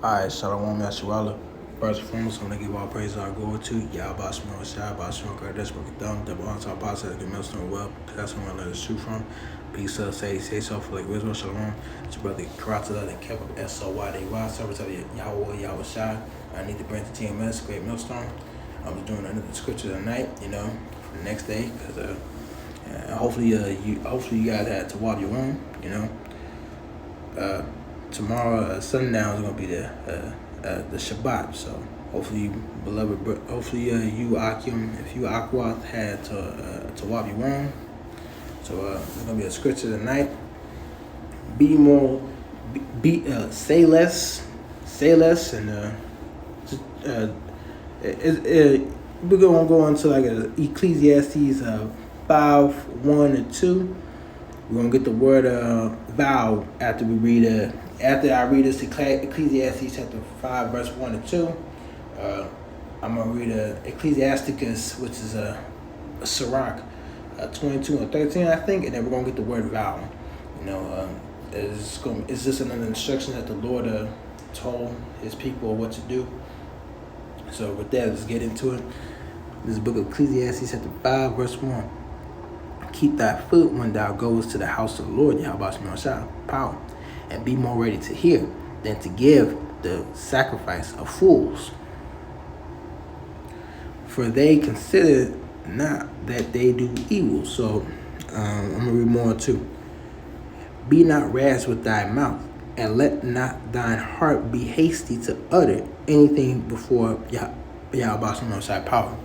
Alright, Shalom Yashuala. First and foremost, I'm going to give all praise our glory to Yahweh Shemar Shai, Bashar Kadesh, Bakadam, Double Answer, Apostle, the Millstone Well, that's where I let us shoot from. Peace, say so for like Israel, Shalom. It's your brother Karatala, and kept up SOYDY, service of Yahweh Shai. I need to bring the TMS, Great Millstone. I was doing another scripture tonight, for the next day, because hopefully you guys had to walk your own, tomorrow sundown is gonna be the Shabbat. So hopefully, beloved, you Akim, if you Akwath had to walk your own. So there's gonna be a scripture tonight. Say less, and we're gonna go into like a Ecclesiastes 5:1-2. We're gonna get the word vow after we read after I read this Ecclesiastes chapter 5 verse 1-2. I'm gonna read Ecclesiasticus, which is a Sirach 22 and 13, I think, and then we're gonna get the word vow. It's just another instruction that the Lord told His people what to do. So with that, let's get into it. This book of Ecclesiastes chapter 5 verse 1. Keep thy foot when thou goest to the house of the Lord, Yahweh Shai, power, and be more ready to hear than to give the sacrifice of fools. For they consider not that they do evil. So I'm going to read more too. Be not rash with thy mouth, and let not thine heart be hasty to utter anything before Yahweh Shai, power.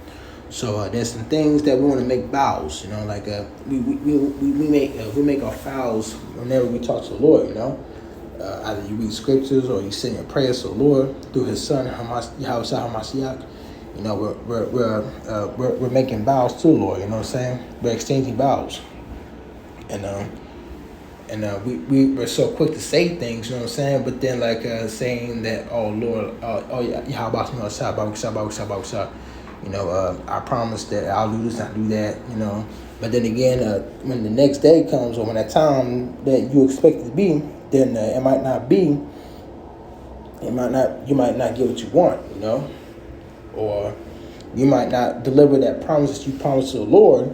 So there's some things that we want to make vows, like we make our vows whenever we talk to the Lord, either you read scriptures or you send your prayers to the Lord through His Son Yahweh Hamashiach. We're making vows to the Lord. You know what I'm saying? We're exchanging vows, and we're so quick to say things. You know what I'm saying? But then saying that, oh Lord, Yahweh Hamashiach. I promise that I'll do this, I'll do that, But then again, when the next day comes or when that time that you expect it to be, then it might not be. You might not get what you want, or you might not deliver that promise that you promised to the Lord.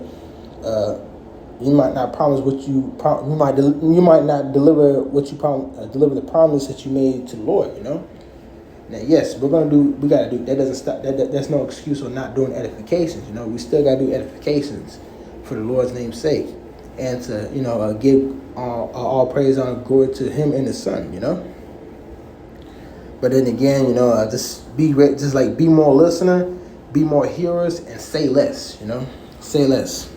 You might not promise what you might not deliver what you deliver the promise that you made to the Lord, Now, yes, we gotta do. That doesn't stop. That's no excuse for not doing edifications. We still gotta do edifications for the Lord's name's sake, and to give all praise and glory to Him and His Son. But then again, just be more listener, be more hearers, and say less. Say less.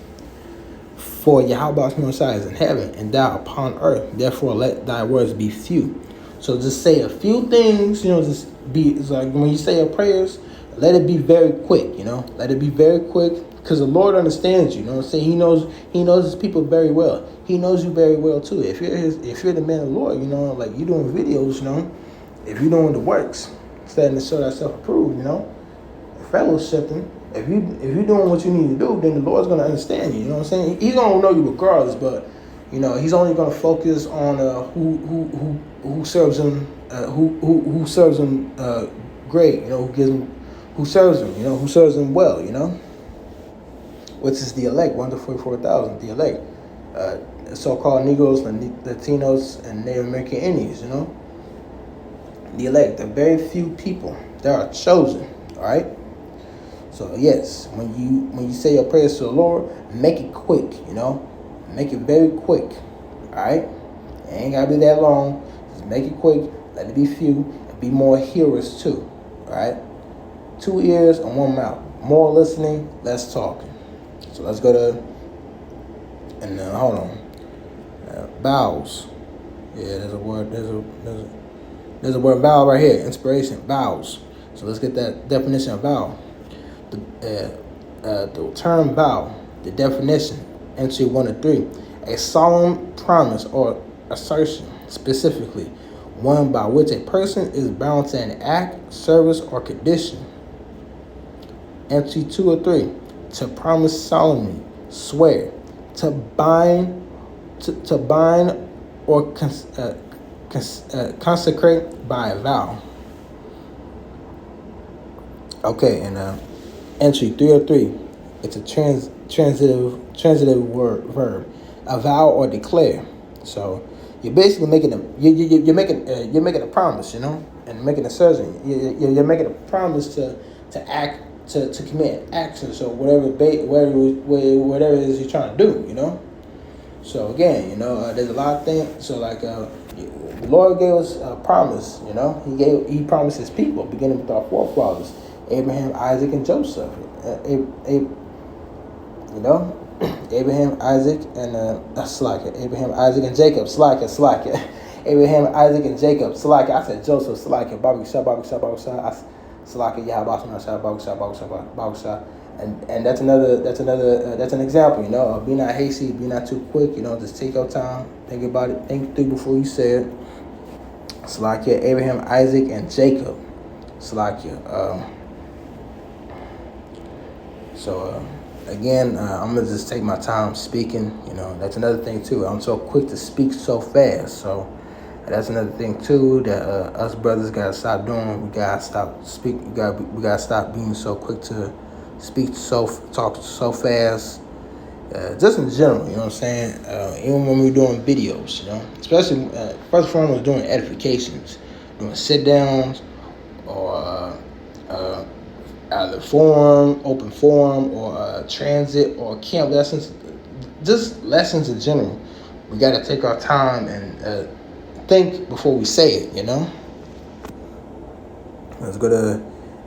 For Yahweh is in heaven, and thou upon earth. Therefore, let thy words be few. So just say a few things, it's like when you say your prayers, let it be very quick, Let it be very quick, because the Lord understands you, what I'm saying? He knows His people very well. He knows you very well too. If you're the man of the Lord, like you're doing videos, if you're doing the works, studying to show thyself approved, fellowshipping. If you're doing what you need to do, then the Lord's gonna understand you. You know what I'm saying? He's gonna know you regardless, but He's only gonna focus on who serves Him, who serves Him great. Who serves Him. Who serves Him well. Which is the elect, 144,000. The elect, so-called Negroes, Latinos, and Native American Indians. The elect, the very few people that are chosen. All right. So yes, when you say your prayers to the Lord, make it quick. Make it very quick. All right. It ain't gotta be that long. Just make it quick. Let it be few, and be more hearers too. All right. 2 ears and 1 mouth. More listening, less talking. So let's go to hold on. Vows. Yeah, there's a word. There's a word vow right here. Inspiration. Vows. So let's get that definition of vow. The term vow. The definition. Entry 1-3. A solemn promise or assertion, specifically one by which a person is bound to an act, service, or condition. Entry 2-3. To promise solemnly, swear, to bind or consecrate by a vow. Okay, and entry 303. It's a transitive word verb, avow or declare. So you're basically making you're making a promise, and making a certain you're making a promise to act to commit action. So whatever it is you're trying to do. So again, there's a lot of things. So like the Lord gave us a promise. He promised His people, beginning with our forefathers, Abraham, Isaac, and Joseph. Abraham, Isaac, and Abraham, Isaac, and Jacob. Abraham, Isaac, and Jacob. I said Joseph. And that's an example. Be not hasty, be not too quick. Just take your time, think about it, think through before you say it. Salakia, Abraham, Isaac, and Jacob. Salakia. Again, I'm gonna just take my time speaking. That's another thing too. I'm so quick to speak so fast. So that's another thing too that us brothers gotta stop doing. We gotta stop speaking. We gotta stop being so quick to speak, talk so fast. Just in general, you know what I'm saying? Even when we're doing videos, especially first one was doing edifications, doing sit downs, or either open forum, or transit, or camp lessons, just lessons in general. We got to take our time and think before we say it, Let's go to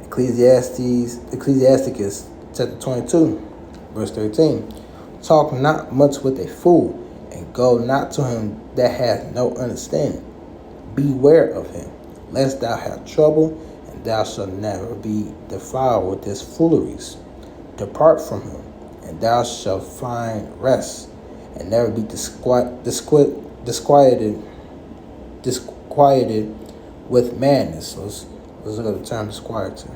Ecclesiasticus chapter 22, verse 13. Talk not much with a fool, and go not to him that hath no understanding. Beware of him, lest thou have trouble, and thou shalt never be defiled with his fooleries. Depart from him, and thou shalt find rest, and never be disquieted with madness. So let's look at the term disquieted.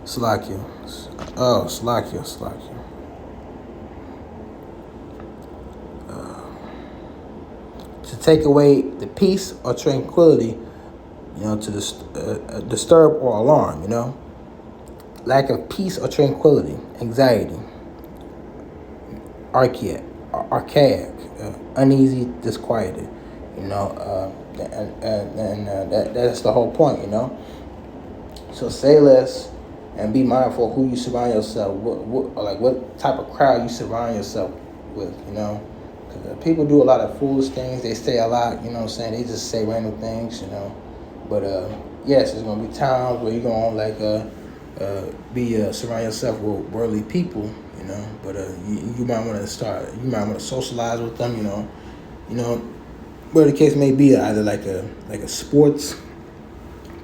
Slakia. To take away the peace or tranquility, to disturb or alarm, lack of peace or tranquility, anxiety, archaic, uneasy, disquieted, that's the whole point, So say less and be mindful of who you surround yourself with, what type of crowd you surround yourself with, Because people do a lot of foolish things. They say a lot, They just say random things, But yes, there's gonna be times where you're gonna surround yourself with worldly people, But you might want to socialize with them, whatever the case may be, either like a sports,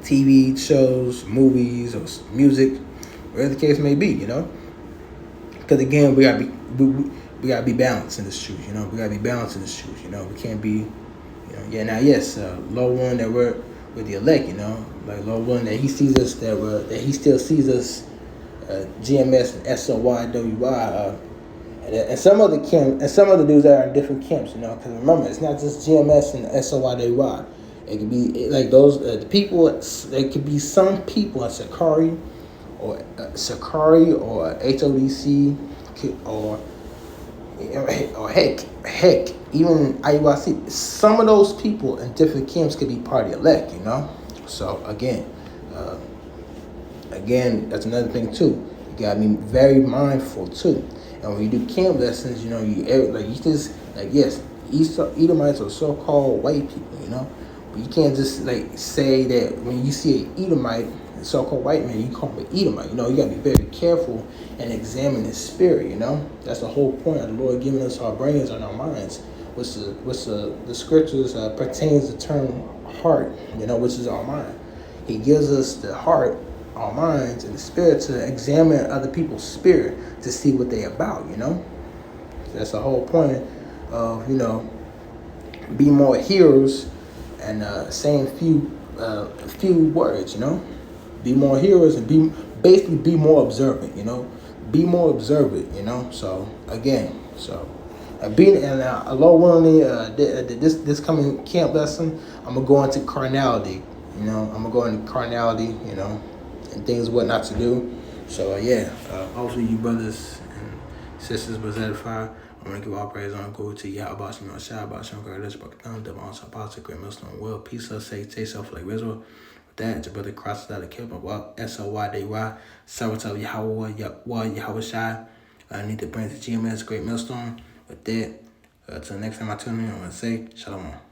TV shows, movies, or music, whatever the case may be, Because again, we gotta be balanced in this truth, We gotta be balanced in this truth, We can't be, Now, yes, Lord willing that we're with the elect, Lord willing that He sees us, that He still sees us, GMS and SOYWY, and some other dudes that are in different camps, Because remember, it's not just GMS and SOYWY. It could be like those the people. There could be some people at Sakari or HODC or heck even IUIC. Some of those people in different camps could be part of the elect, So again, that's another thing too. You gotta be very mindful too. And when you do camp lessons, yes, Edomites are so-called white people, But you can't just say that when you see an Edomite, a so-called white man, you call him an Edomite. You gotta be very careful and examine his spirit. That's the whole point of the Lord giving us our brains and our minds, which the scriptures pertains the term heart. Which is our mind. He gives us the heart, our minds, and the spirit to examine other people's spirit to see what they about. That's the whole point of be more hearers and saying few words, Be more hearers and be more observant, Be more observant, So again, Being and Lord willing, this coming camp lesson, I'm gonna go into carnality. You know, I'm gonna go into carnality. You know, and things what not to do. So hopefully you brothers and sisters was edified. I'm gonna give all praise on go to Yah about you know shout about you know this book down the on some positive great milestone well peace of say taste self like Rizwa. With that, your brother crosses out the kill well SOYDY Sabbath of Yahweh Yahweh Shai. I need to bring the GMS great milestone. With that, till next time I tune in, I'm gonna say Shalom.